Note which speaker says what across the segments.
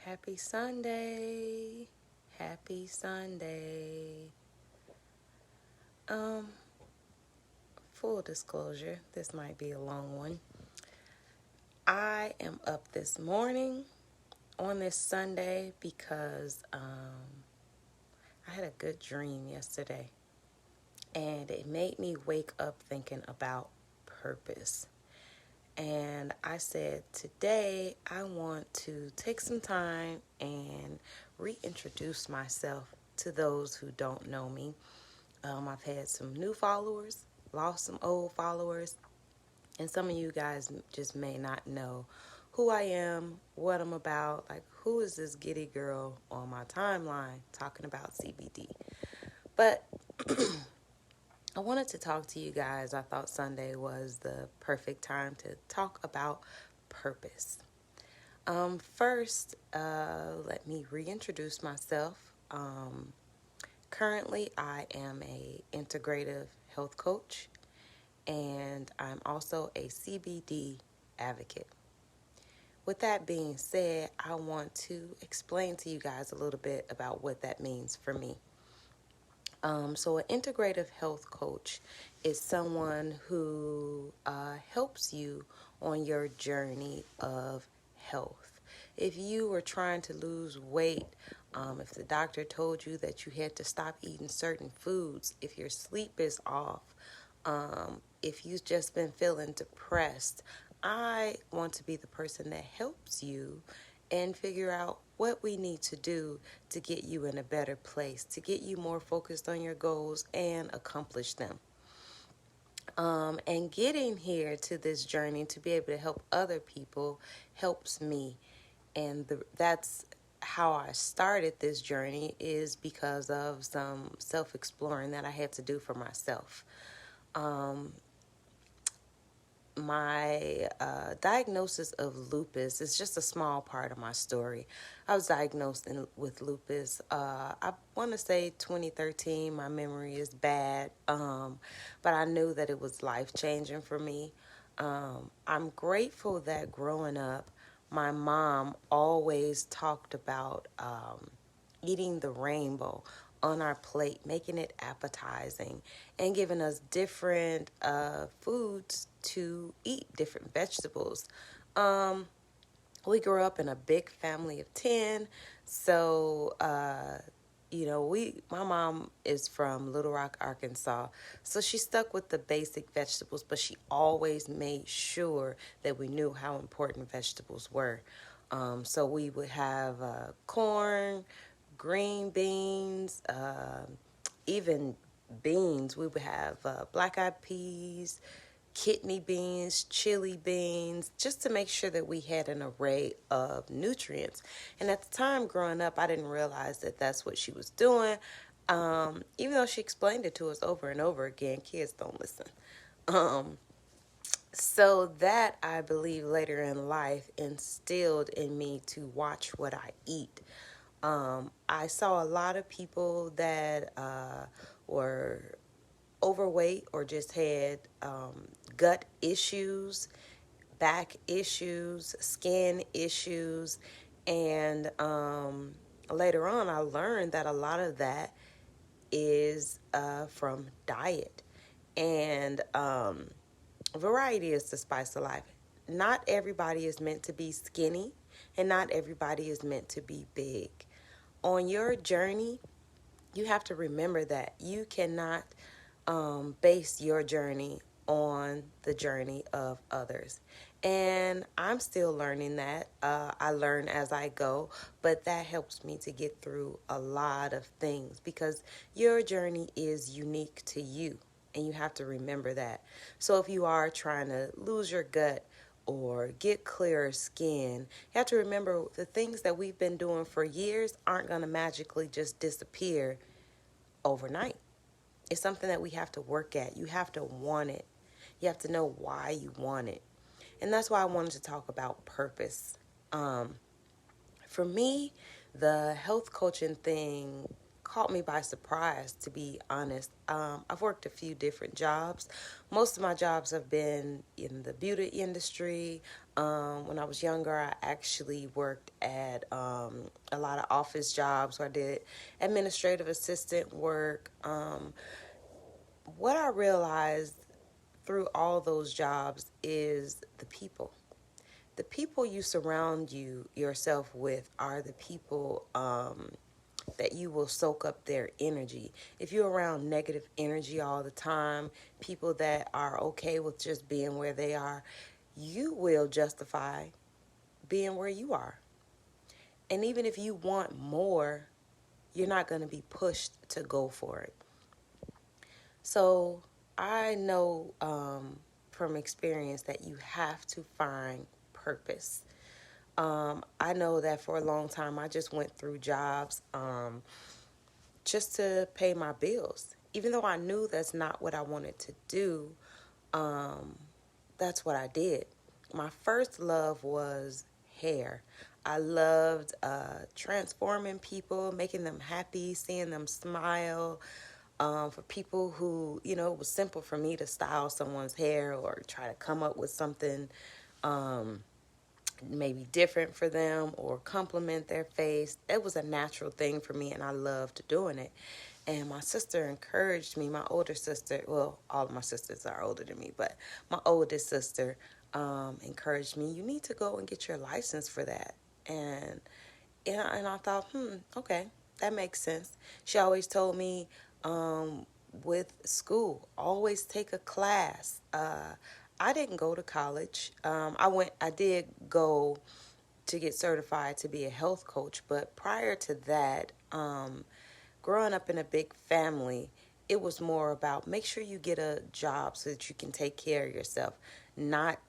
Speaker 1: Happy Sunday. Happy Sunday. Um, Full disclosure, this might be a long one. I am up this morning on this Sunday because I had a good dream yesterday. And it made me wake up thinking about purpose. And I said, today I want to take some time and reintroduce myself to those who don't know me. I've had some new followers, lost some old followers, and some of you guys just may not know who I am, what I'm about, like who is this giddy girl on my timeline talking about CBD. But I wanted to talk to you guys. I thought Sunday was the perfect time to talk about purpose. First, let me reintroduce myself. Currently, I am a integrative health coach, and I'm also a CBD advocate. With that being said, I want to explain to you guys a little bit about what that means for me. So an integrative health coach is someone who helps you on your journey of health. If you were trying to lose weight, if the doctor told you that you had to stop eating certain foods, if your sleep is off, if you've just been feeling depressed, I want to be the person that helps you and figure out what we need to do to get you in a better place, to get you more focused on your goals and accomplish them. And getting here to this journey to be able to help other people helps me. And that's how I started this journey, is because of some self-exploring that I had to do for myself. My diagnosis of lupus is just a small part of my story. I was diagnosed with lupus, I want to say 2013. My memory is bad, but I knew that it was life-changing for me. I'm grateful that growing up, my mom always talked about eating the rainbow on our plate, making it appetizing, and giving us different foods to eat, different vegetables. We grew up in a big family of 10, so my mom is from Little Rock, Arkansas, so she stuck with the basic vegetables, but she always made sure that we knew how important vegetables were. So we would have corn, green beans, even beans. We would have black-eyed peas, kidney beans, chili beans, just to make sure that we had an array of nutrients. And at the time growing up, I didn't realize that that's what she was doing. Even though she explained it to us over and over again, kids don't listen. So that, I believe, later in life instilled in me to watch what I eat. I saw a lot of people that were overweight or just had gut issues, back issues, skin issues, and later on I learned that a lot of that is from diet. And variety is the spice of life. Not everybody is meant to be skinny, and not everybody is meant to be big. On your journey, you have to remember that you cannot base your journey on the journey of others. And I'm still learning that. I learn as I go, but that helps me to get through a lot of things because your journey is unique to you, and you have to remember that. So if you are trying to lose your gut or get clearer skin, you have to remember the things that we've been doing for years aren't going to magically just disappear overnight. It's something that we have to work at. You have to want it. You have to know why you want it. And that's why I wanted to talk about purpose. For me, the health coaching thing caught me by surprise, to be honest. I've worked a few different jobs. Most of my jobs have been in the beauty industry. When I was younger, I actually worked at a lot of office jobs where I did administrative assistant work. What I realized through all those jobs is the people. The people you surround yourself with are the people that you will soak up their energy. If you're around negative energy all the time, people that are okay with just being where they are, you will justify being where you are. And even if you want more, you're not going to be pushed to go for it. So I know from experience that you have to find purpose. I know that for a long time I just went through jobs just to pay my bills. Even though I knew that's not what I wanted to do, that's what I did. My first love was hair. I loved transforming people, making them happy, seeing them smile. For people who, it was simple for me to style someone's hair or try to come up with something maybe different for them or compliment their face. It was a natural thing for me, and I loved doing it. And my sister encouraged me, my older sister, well, all of my sisters are older than me, but my oldest sister encouraged me, you need to go and get your license for that. And I thought, okay, that makes sense. She always told me with school, always take a class. I didn't go to college. I did go to get certified to be a health coach, but prior to that, growing up in a big family, it was more about make sure you get a job so that you can take care of yourself, not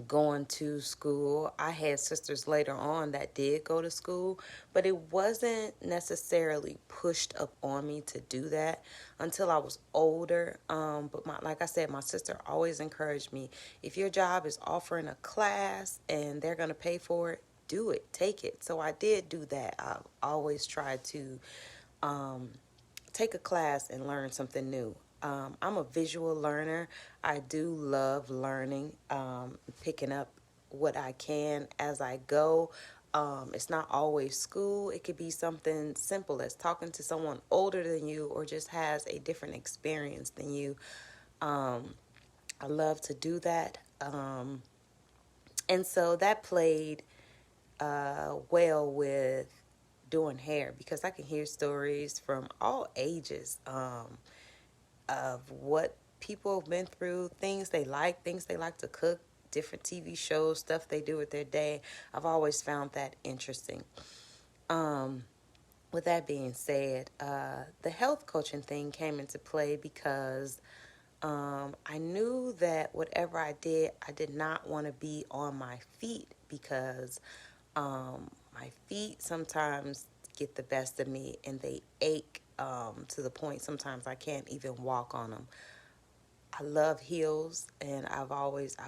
Speaker 1: going to school. I had sisters later on that did go to school, but it wasn't necessarily pushed up on me to do that until I was older. But like I said, my sister always encouraged me, if your job is offering a class and they're going to pay for it, do it, take it. So I did do that. I always tried to take a class and learn something new. I'm a visual learner. I do love learning, picking up what I can as I go. It's not always school. It could be something simple as talking to someone older than you or just has a different experience than you. I love to do that. And so that played well with doing hair because I can hear stories from all ages of what people have been through, things they like to cook, different TV shows, stuff they do with their day. I've always found that interesting. With that being said, the health coaching thing came into play because I knew that whatever I did not want to be on my feet because my feet sometimes get the best of me and they ache to the point sometimes I can't even walk on them. I love heels and I've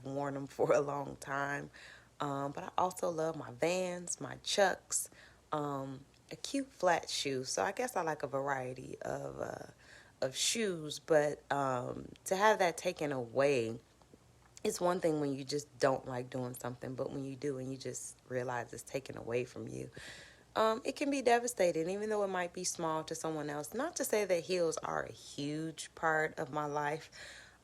Speaker 1: worn them for a long time. But I also love my Vans, my Chucks, a cute flat shoe. So I guess I like a variety of shoes, but to have that taken away, it's one thing when you just don't like doing something, but when you do and you just realize it's taken away from you, it can be devastating, even though it might be small to someone else. Not to say that heels are a huge part of my life,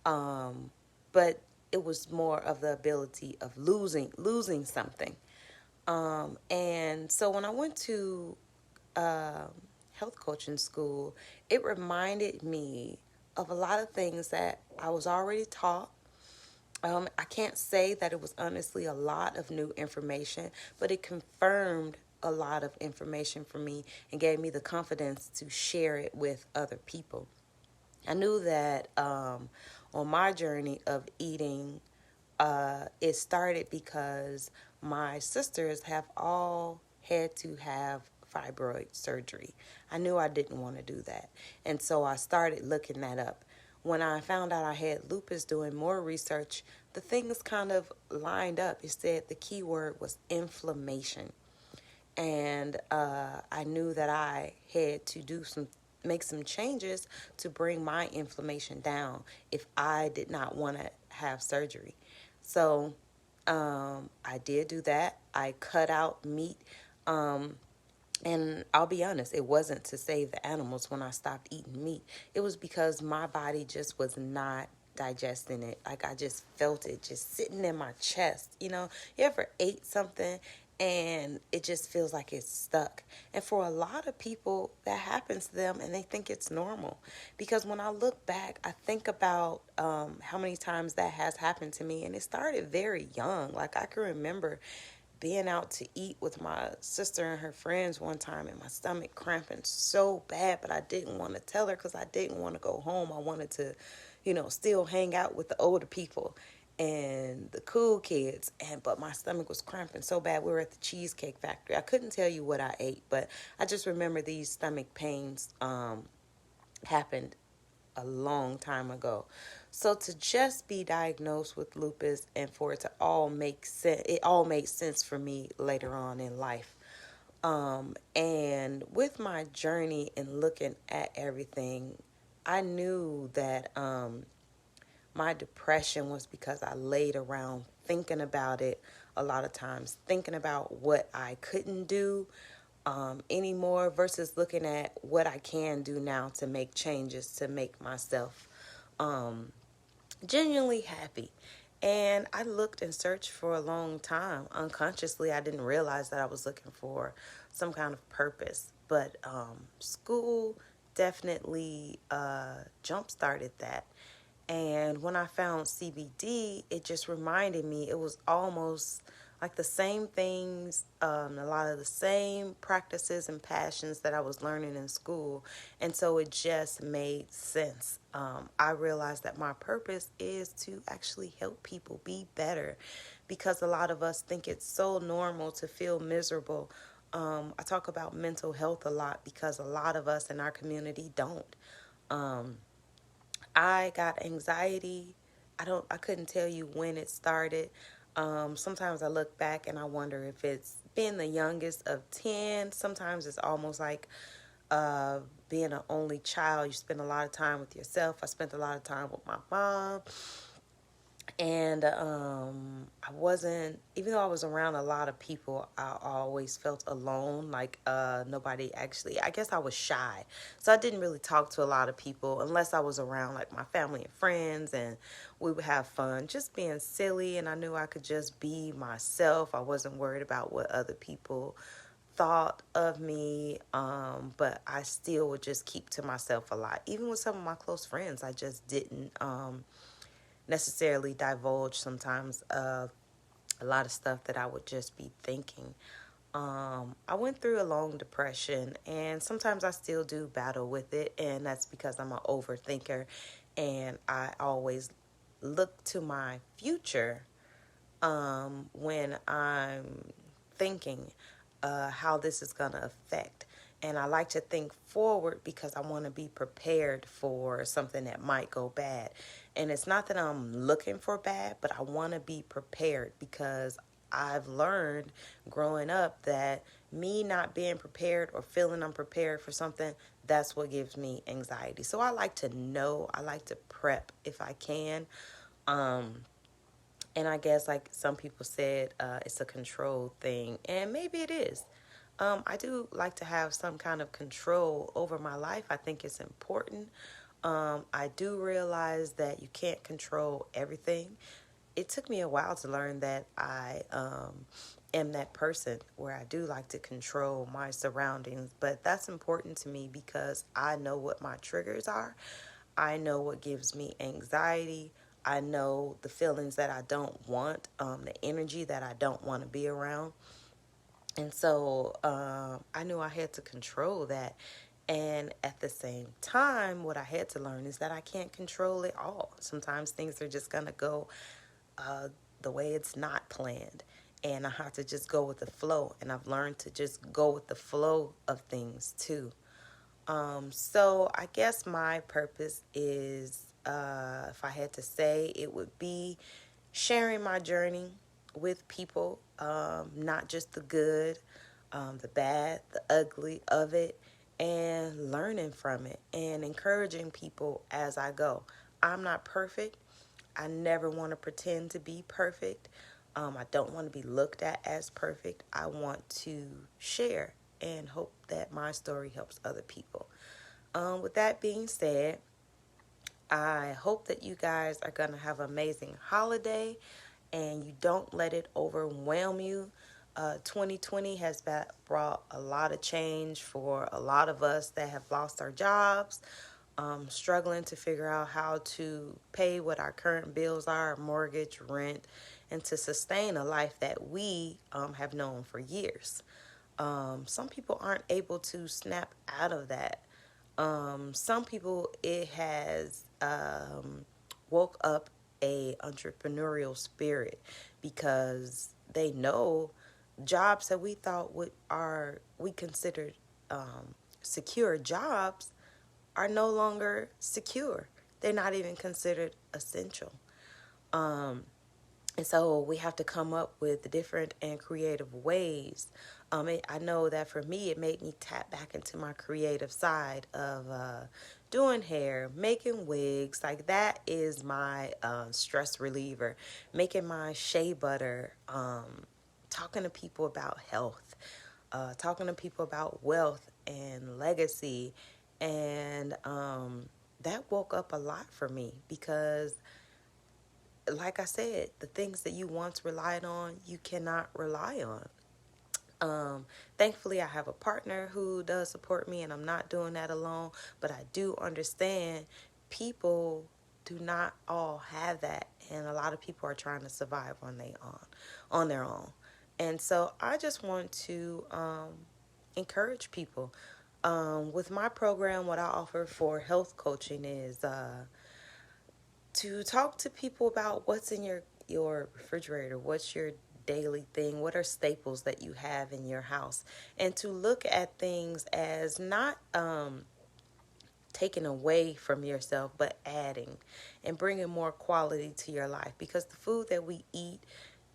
Speaker 1: but it was more of the ability of losing something. And so when I went to health coaching school, it reminded me of a lot of things that I was already taught. I can't say that it was honestly a lot of new information, but it confirmed a lot of information for me and gave me the confidence to share it with other people. I knew that on my journey of eating, it started because my sisters have all had to have fibroid surgery. I knew I didn't want to do that. And so I started looking that up. When I found out I had lupus, doing more research, the things kind of lined up. It said the key word was inflammation. And I knew that I had to make some changes to bring my inflammation down if I did not want to have surgery. So I did do that. I cut out meat. And I'll be honest, it wasn't to save the animals when I stopped eating meat. It was because my body just was not digesting it. Like I just felt it just sitting in my chest. You ever ate something and it just feels like it's stuck? And for a lot of people, that happens to them and they think it's normal. Because when I look back, I think about how many times that has happened to me. And it started very young. Like I can remember being out to eat with my sister and her friends one time and my stomach cramping so bad, but I didn't want to tell her because I didn't want to go home. I wanted to, still hang out with the older people and the cool kids. But my stomach was cramping so bad. We were at the Cheesecake Factory. I couldn't tell you what I ate, but I just remember these stomach pains happened a long time ago. So to just be diagnosed with lupus and for it to all make sense, it all made sense for me later on in life. And with my journey and looking at everything, I knew that my depression was because I laid around thinking about it a lot of times, thinking about what I couldn't do anymore versus looking at what I can do now to make changes to make myself genuinely happy. And I looked and searched for a long time. Unconsciously, I didn't realize that I was looking for some kind of purpose. But school definitely jump-started that. And when I found CBD, it just reminded me it was almost like the same things, a lot of the same practices and passions that I was learning in school. And so it just made sense. I realized that my purpose is to actually help people be better because a lot of us think it's so normal to feel miserable. I talk about mental health a lot because a lot of us in our community don't. I got anxiety. I couldn't tell you when it started. Sometimes I look back and I wonder if it's being the youngest of 10. Sometimes it's almost like being an only child. You spend a lot of time with yourself. I spent a lot of time with my mom. And I wasn't, even though I was around a lot of people, I always felt alone. Like nobody actually, I guess I was shy. So I didn't really talk to a lot of people unless I was around like my family and friends and we would have fun just being silly. And I knew I could just be myself. I wasn't worried about what other people thought of me, but I still would just keep to myself a lot. Even with some of my close friends, I just didn't necessarily divulge sometimes a lot of stuff that I would just be thinking. I went through a long depression and sometimes I still do battle with it, and that's because I'm an overthinker and I always look to my future when I'm thinking how this is going to affect. And I like to think forward because I want to be prepared for something that might go bad. And it's not that I'm looking for bad, but I want to be prepared because I've learned growing up that me not being prepared or feeling unprepared for something, that's what gives me anxiety. So I like to know, I like to prep if I can. And I guess like some people said, it's a control thing, and maybe it is. I do like to have some kind of control over my life. I think it's important. I do realize that you can't control everything. It took me a while to learn that I am that person where I do like to control my surroundings, but that's important to me because I know what my triggers are. I know what gives me anxiety. I know the feelings that I don't want, the energy that I don't want to be around. And so I knew I had to control that. And at the same time, what I had to learn is that I can't control it all. Sometimes things are just going to go the way it's not planned. And I have to just go with the flow. And I've learned to just go with the flow of things too. So I guess my purpose is, if I had to say, it would be sharing my journey with people, not just the good, the bad, the ugly of it, and learning from it and encouraging people as I go. I'm not perfect. I never want to pretend to be perfect. I don't want to be looked at as perfect. I want to share and hope that my story helps other people. With that being said, I hope that you guys are going to have an amazing holiday and you don't let it overwhelm you. 2020 has brought a lot of change for a lot of us that have lost our jobs, struggling to figure out how to pay what our current bills are, mortgage, rent, and to sustain a life that we have known for years. Some people aren't able to snap out of that. Some people, it has woke up a entrepreneurial spirit because they know jobs that we thought we considered secure jobs are no longer secure. They're not even considered essential. And so we have to come up with different and creative ways. I know that for me, it made me tap back into my creative side of doing hair, making wigs. Like that is my stress reliever. Making my shea butter, talking to people about health, talking to people about wealth and legacy. And that woke up a lot for me because like I said, the things that you once relied on, you cannot rely on. Thankfully, I have a partner who does support me, and I'm not doing that alone. But I do understand people do not all have that, and a lot of people are trying to survive on their own. And so, I just want to encourage people. With my program, what I offer for health coaching is to talk to people about what's in your refrigerator, what's your daily thing, what are staples that you have in your house, and to look at things as not taking away from yourself, but adding and bringing more quality to your life, because the food that we eat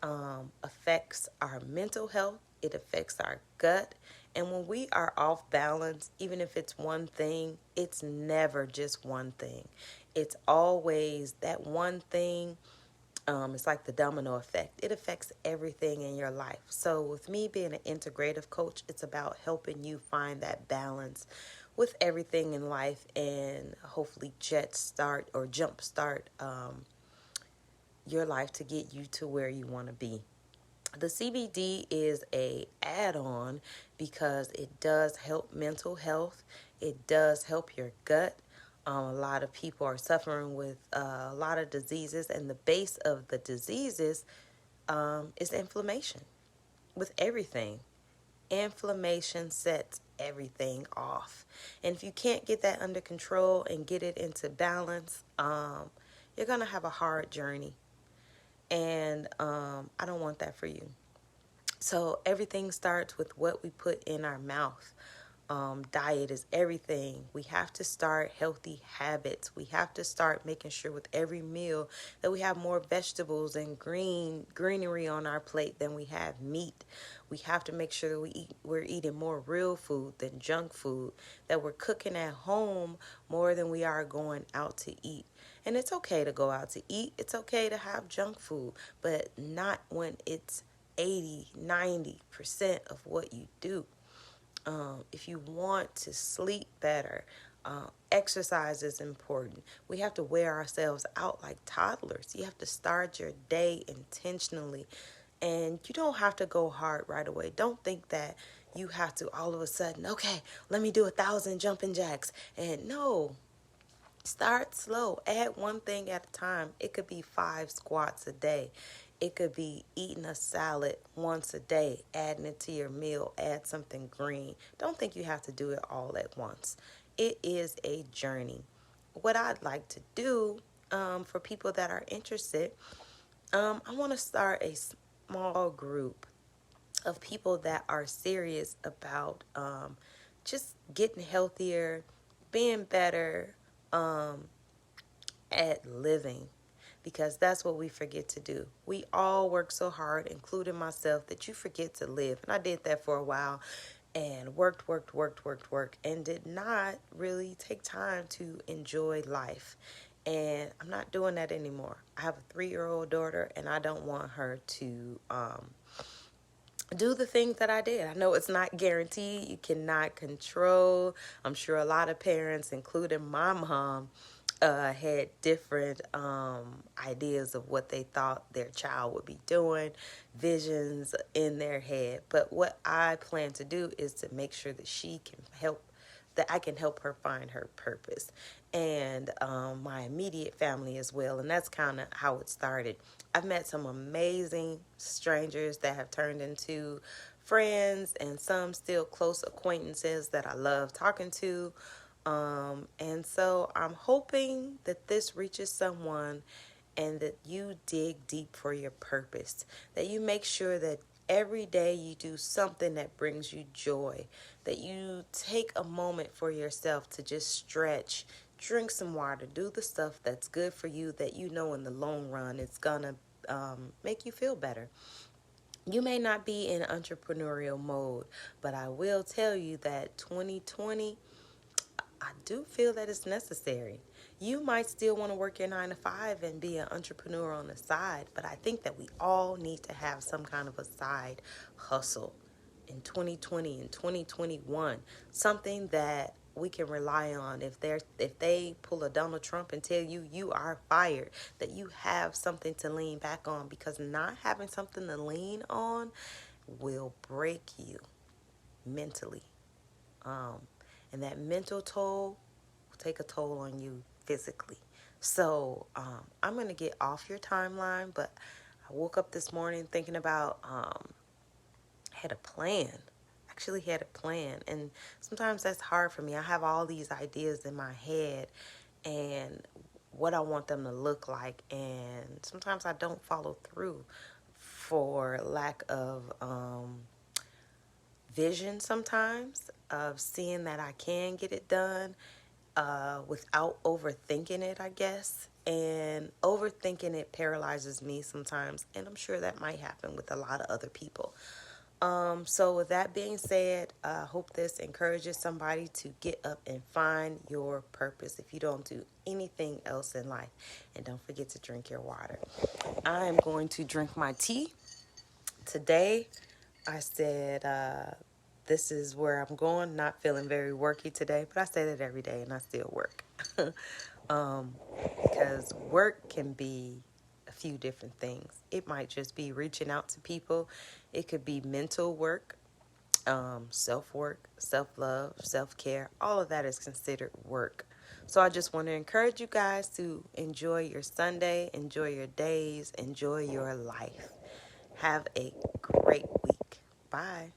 Speaker 1: affects our mental health, it affects our gut. And when we are off balance, even if it's one thing, it's never just one thing. It's always that one thing. It's like the domino effect. It affects everything in your life. So with me being an integrative coach, it's about helping you find that balance with everything in life and hopefully jump start your life to get you to where you want to be. The CBD is a add-on because it does help mental health. It does help your gut. A lot of people are suffering with a lot of diseases, and the base of the diseases is inflammation. With everything, inflammation sets everything off. And if you can't get that under control and get it into balance, you're going to have a hard journey. And I don't want that for you. So everything starts with what we put in our mouth. Diet is everything. We have to start healthy habits. We have to start making sure with every meal that we have more vegetables and greenery on our plate than we have meat. We have to make sure that we're eating more real food than junk food, that we're cooking at home more than we are going out to eat. And it's okay to go out to eat. It's okay to have junk food, but not when it's 80-90% of what you do. If you want to sleep better, exercise is important. We have to wear ourselves out like toddlers. You have to start your day intentionally, and you don't have to go hard right away. Don't think that you have to all of a sudden, okay, let me do 1,000 jumping jacks. And no, start slow. Add one thing at a time. It could be 5 squats a day. It could be eating a salad once a day, adding it to your meal, add something green. Don't think you have to do it all at once. It is a journey. What I'd like to do for people that are interested, I want to start a small group of people that are serious about just getting healthier, being better at living. because that's what we forget to do. We all work so hard, including myself, that you forget to live. And I did that for a while and worked, and did not really take time to enjoy life. And I'm not doing that anymore. I have a 3-year-old daughter, and I don't want her to do the things that I did. I know it's not guaranteed. You cannot control. I'm sure a lot of parents, including my mom, had different ideas of what they thought their child would be doing, visions in their head. But what I plan to do is to make sure that she can help, that I can help her find her purpose, and my immediate family as well. And that's kind of how it started. I've met some amazing strangers that have turned into friends, and some still close acquaintances that I love talking to. And so I'm hoping that this reaches someone, and that you dig deep for your purpose, that you make sure that every day you do something that brings you joy, that you take a moment for yourself to just stretch, drink some water, do the stuff that's good for you, that you know in the long run it's gonna make you feel better. You may not be in entrepreneurial mode, but I will tell you that 2020, I do feel that it's necessary. You might still want to work your 9 to 5 and be an entrepreneur on the side, but I think that we all need to have some kind of a side hustle in 2020 and 2021. Something that we can rely on. If they pull a Donald Trump and tell you you are fired, that you have something to lean back on, because not having something to lean on will break you mentally. Um, and that mental toll will take a toll on you physically. So I'm going to get off your timeline, but I woke up this morning thinking about, had a plan. Actually had a plan. And sometimes that's hard for me. I have all these ideas in my head and what I want them to look like. And sometimes I don't follow through for lack of vision sometimes, of seeing that I can get it done without overthinking it, I guess. And overthinking it paralyzes me sometimes, and I'm sure that might happen with a lot of other people. So with that being said, I hope this encourages somebody to get up and find your purpose if you don't do anything else in life. And don't forget to drink your water. I am going to drink my tea. Today, I said, this is where I'm going. Not feeling very worky today, but I say that every day and I still work. Because work can be a few different things. It might just be reaching out to people. It could be mental work, self-work, self-love, self-care. All of that is considered work. So I just want to encourage you guys to enjoy your Sunday, enjoy your days, enjoy your life. Have a great week. Bye.